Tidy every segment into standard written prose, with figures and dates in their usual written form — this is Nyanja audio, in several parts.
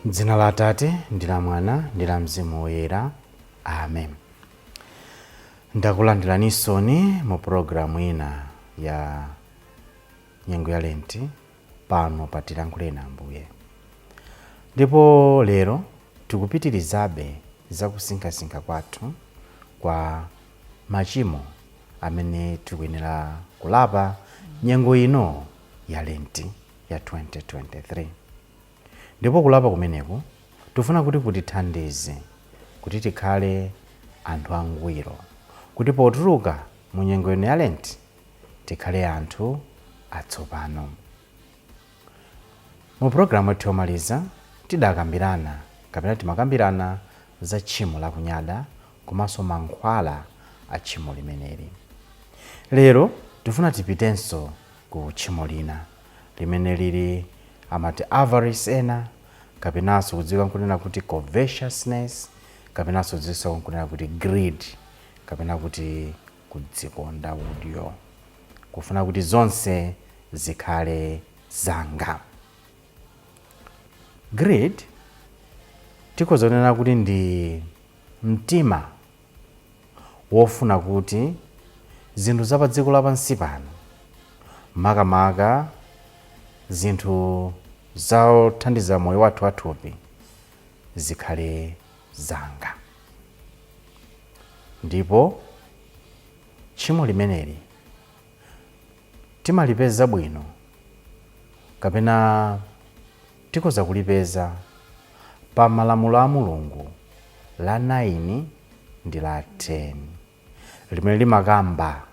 M'dzina la Atate ndi la Mwana ndi la Mzimu Woyera. Amen. Ndakulandirani mu programu ina ya nyengo ya Lent pano pa Tilankhule na Ambuye. Ndipo lero tikupitirizabe za kusinkhasinkha kwathu kwa machimo amene tikuyenera kulapa nyengo ino ya Lent ya 2023. Ndipo kulapa kumeneku tufuna kuti kutithandize kuti tikhale anthu angwiro, kuti potuluka mu nyengo ino ya Lent tikhale anthu atsopano. Mu programu yathu yomaliza timakambirana za tchimo la kunyada komanso mankhwala a tchimo limeneli. Lero tifuna tipitenso ku tchimo lina limene lili amati avarice ena, kapenanso kudziwika nkunena kuti covetousness, kapenanso kudziwika nkunena kuti greed, kapena kuti kudzikonda udyo. Kufuna kuti zonse zikhale zanga. Greed tikhoza kunena kuti ndi mtima wofuna kuti zinthu za pa dziko lapansi pano, makamaka zinthu zothandiza moyo wathu wathupi, zikhale zanga. Ndipo tchimo limeneli timalipeza bwino kapena tikhoza kulipeza pa malamulo a Mulungu la 9 ndi la 10 limene limakamba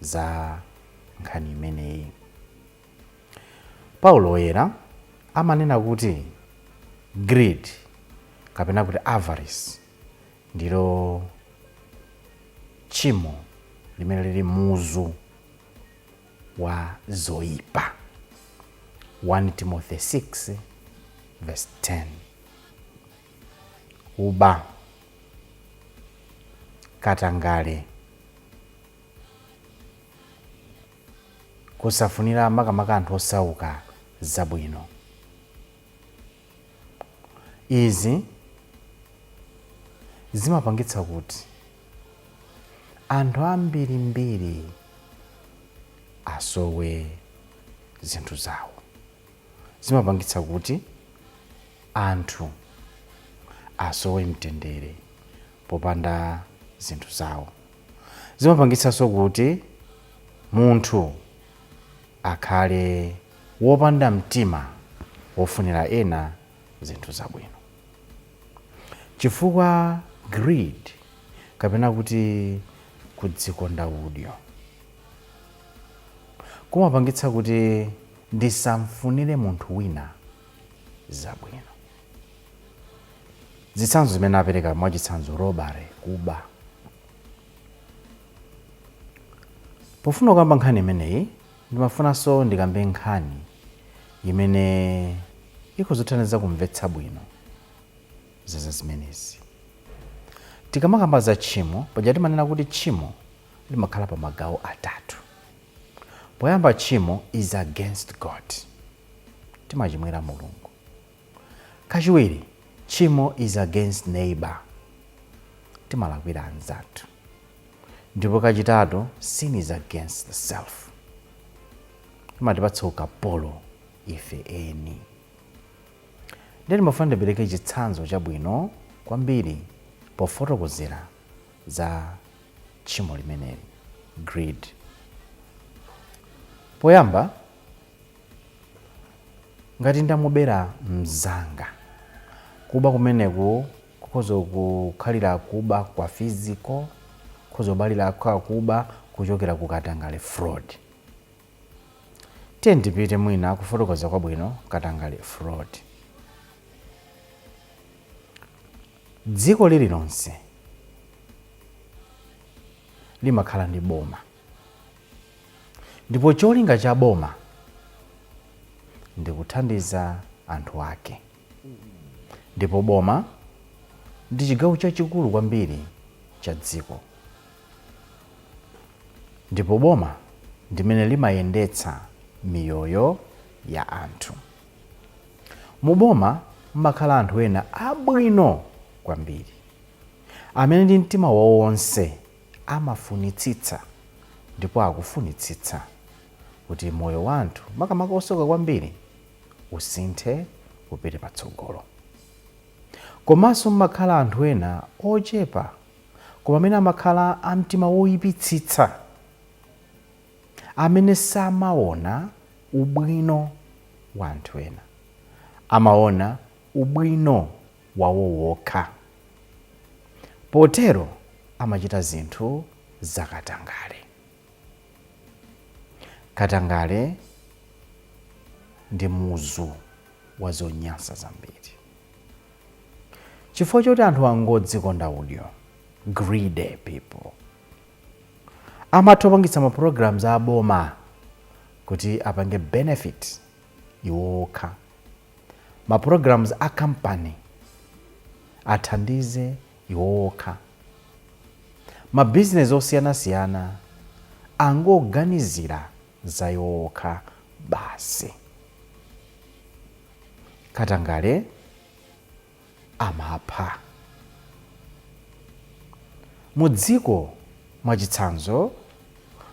za nkhani imeneyi. Paulo Woyera amanena kuti greed kapena kuti avarice ndilo tchimo limene lili muzu wa zoyipa. 1 Timothy 6 verse 10. Uba, katangale, kusafunira makamaka anthu osauka zabwino. Izi zimapangitsa kuti anthu ambirimbiri asowe zinthu zawo. Zimapangitsa kuti anthu asowe mtendere popanda zinthu zawo. Zimapangitsanso kuti munthu akhale wopanda mtima wofunira ena zinthu zabwino. Chifukwa greed kapena kuti kudzikonda udyo kumapangitsa kuti ndisamfunire munthu wina zabwino. Zitsanzo zimene apereka mwachitsanzo robbery, kuba. Pofuna kukamba nkhani imeneyi ndimafunanso ndikambe nkhani imene ikuzothandiza kumvetsa bwino za zimenezi. Tikamakamba za tchimo, paja timanena kuti tchimo limakhala pa magawo atatu. Poyamba, tchimo is against God, timachimwira Mulungu. Kachiwiri, tchimo is against neighbor, timalakwira anzathu. Ndipo kachitatu, sin is against the self, timatipatsa ukapolo ife eni. Ndeni mafuna ndipereke chitsanzo chabwino kwambiri pofotokozera za tchimo limeneli, greed. Poyamba, ngati ndamubera mzanga, kuba kumeneku kukhoza kukhalira kuba kwa physical, kukhoza kubalira kuba kuchokera kukatangale fraud. Tiye ndipite mwina kufotokoza kwabwino katangale fraud. Dziko lililonse limakhala ndi boma, ndipo cholinga cha boma ndi kuthandiza anthu ake. Ndipo boma ndi chigawo chachikulu kwambiri cha dziko. Ndipo boma ndimene limayendetsa miyoyo ya anthu. Mu boma mmakhala anthu ena abwino kwambiri, amene ndi mtima wawo wonse amafunitsitsa ndipo akufunitsitsa kuti moyo wa anthu makamaka osoka kwambiri usinthe upite patsogolo. Komanso mmakhala anthu ena ochepa koma amene amakhala amtima woyipitsitsa, amene samaona ubwino wa anthu ena, amaona ubwino wawo wokha. Potero amachita zinthu zakatangale. Katangale ndi muzu wa zonyansa zambiri. Chifukwa choti anthu angodzikonda udyo, greedy people, amatopangitsa ma programs a boma kuti apange benefit iwokha. Ma programs a company athandize iwokha. Ma business osiyana-siyana angoganizira za iwokha basi. Katangale amapha. Mu dziko mwachitsanzo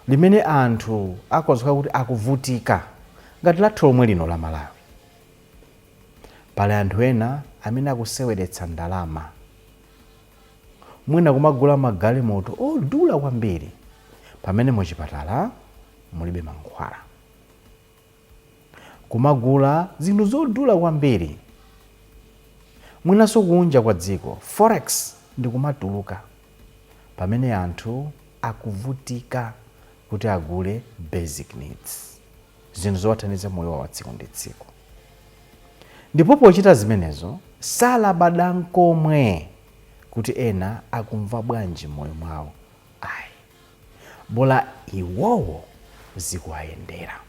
limene anthu akonzeka kuti akuvutika ngati lathu lomwe lino la Malawi, pali anthu ena amene akuseweretsa ndalama, mwina kumagula magalimoto odula kwambiri pamene muchipatala mulibe mankhwala, kumagula zinthu zodula kwambiri, mwinanso kunja kwa dziko forex ndi kumatuluka pamene anthu akuvutika kuti agule basic needs, zinthu zowathandiza moyo wa tsiku ndi tsiku. Ndipo pochita zimenezo salabada nkomwe kuti ena akumva bwanji moyo mwawo. Ayi, bola iwowo zikuwayendera.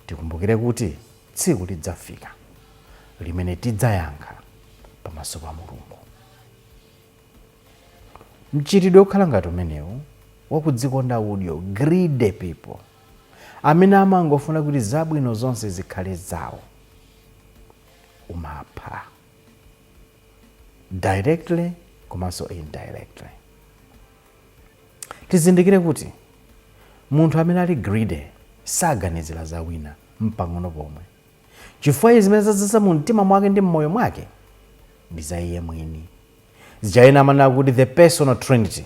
Tikumbukire kuti tsiku lidzafika limene tidzayankha pamaso pa Mulungu. Mchitidwe okhala ngati umenewu wakudzikonda udyo, greedy people, amene amangofuna kuti zabwino zonse zikhale zawo, umapha directly komanso indirectly. Tizindikire kuti munthu amene ali greedy saganizira za wina mpang'ono pomwe. Chifukwa zimene zadzasa mu mtima mwake ndi mmoyo mwake ndi za iye mwini. Zijaena amanena kuti the personal trinity,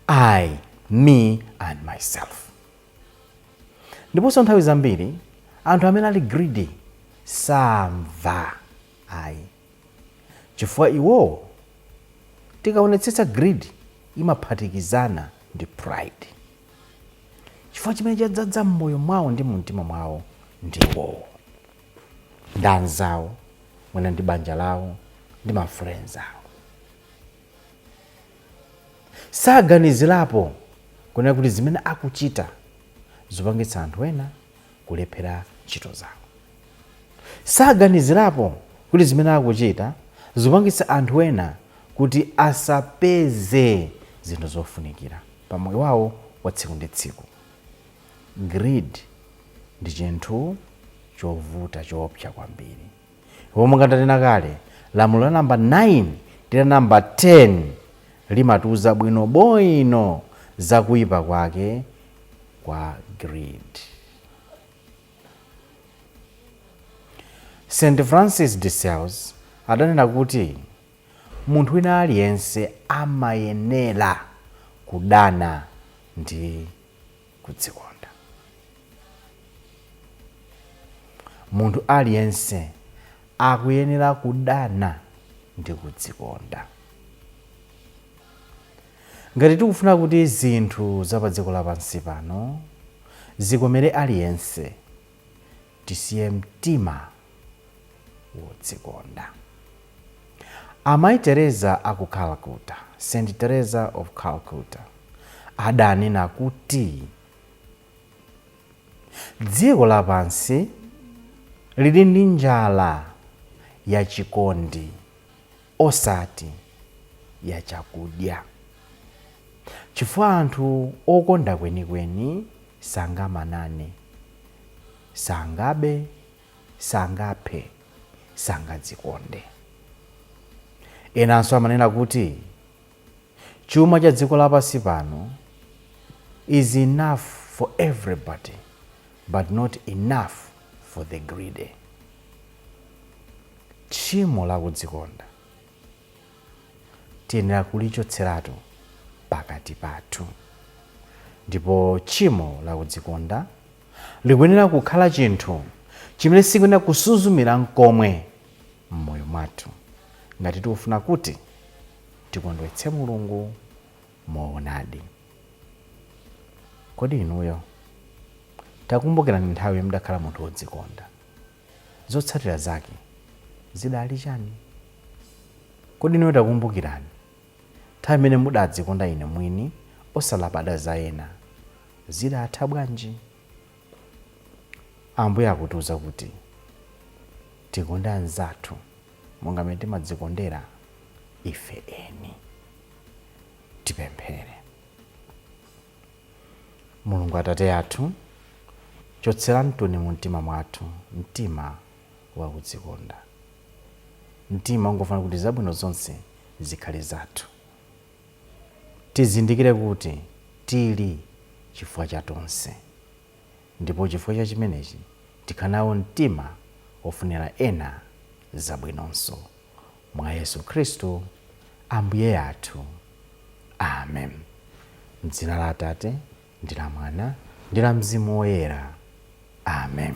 I, me and myself. Ndiponso nthawi zambiri anthu amene ali greedy samva. Ayi, chifukwa iwo tikaonetsetsa greed imaphatikizana ndi pride. Chifukwa chimene chadzadza mmoyo mwawo ndi mumtima mwawo ndi iwowo, ndi anzawo, mwina ndi banja lawo, ndi ma friends awo. Saganizirapo kunena kuti zimene akuchita zopangitsa anthu ena kulephera ntchito zawo. Saganizirapo kuti zimene akuchita zopangitsa anthu ena kuti asapeze zinthu zofunikira pa moyo wawo wa tsiku ndi tsiku. Greed ndi chinthu chovuta choopsa kwambiri. Pomwe ngandanena kale, lamulo la namba 9 ndi la namba 10 limatiuza bwino bwino za kuyipa kwake kwa greed. St. Francis de Sales adanena kuti munthu wina aliyense amayenera kudana ndi kudzikonda. Munthu aliyense akuyenera kudana ndi kudzikonda. Ngati tikufuna kuti zinthu za pa dziko lapansi pano zikomere aliyense, tisiye mtima wodzikonda. Amayi Teresa aku Calcutta, St. Teresa of Calcutta, adanena kuti dziko lapansi lili ndi njala ya chikondi osati ya chakudya. Chifukwa anthu okonda kwenikweni sangamanane, sangabe, sangaphe, sangadzikonde. Enanso amanena kuti chuma cha dziko lapansi pano is enough for everybody but not enough for the greedy. Tchimo la kudzikonda tiyenera kulichotseratu pakati pathu, ndipo tchimo la kudzikonda likuyenera kukhala chinthu chimene sikuyenera kusuzumira nkomwe m'moyo mwathu ngati tikufuna kuti tikondwetse Mulungu moonadi. Kodi inuyo takumbukirani nthawi mudakhala munthu wodzikonda, zotsatira zake zidali chani? Kodi inuyo takumbukirani nthawi imene mudadzikonda ine mwini osalabada za ena, zidatha bwanji? Ambuye akutiuza kuti tikonde anzathu monga mmene timadzikondera ife eni. Tipemphere. Mulungu Atate athu, chotserani tuni mu mtima mwathu mtima wa kudzikonda, mtima ungofuna kuti zabwino zonse zikhale zathu. Tizindikire kuti tili chifukwa cha tonse, ndipo chifukwa cha chimenechi tikhanawo mtima ofunira ena zabwinonso. Mwa Yesu Khristu Ambuye athu. Amen. M'dzina la Atate ndi la Mwana ndi la Mzimu Woyera. Amen.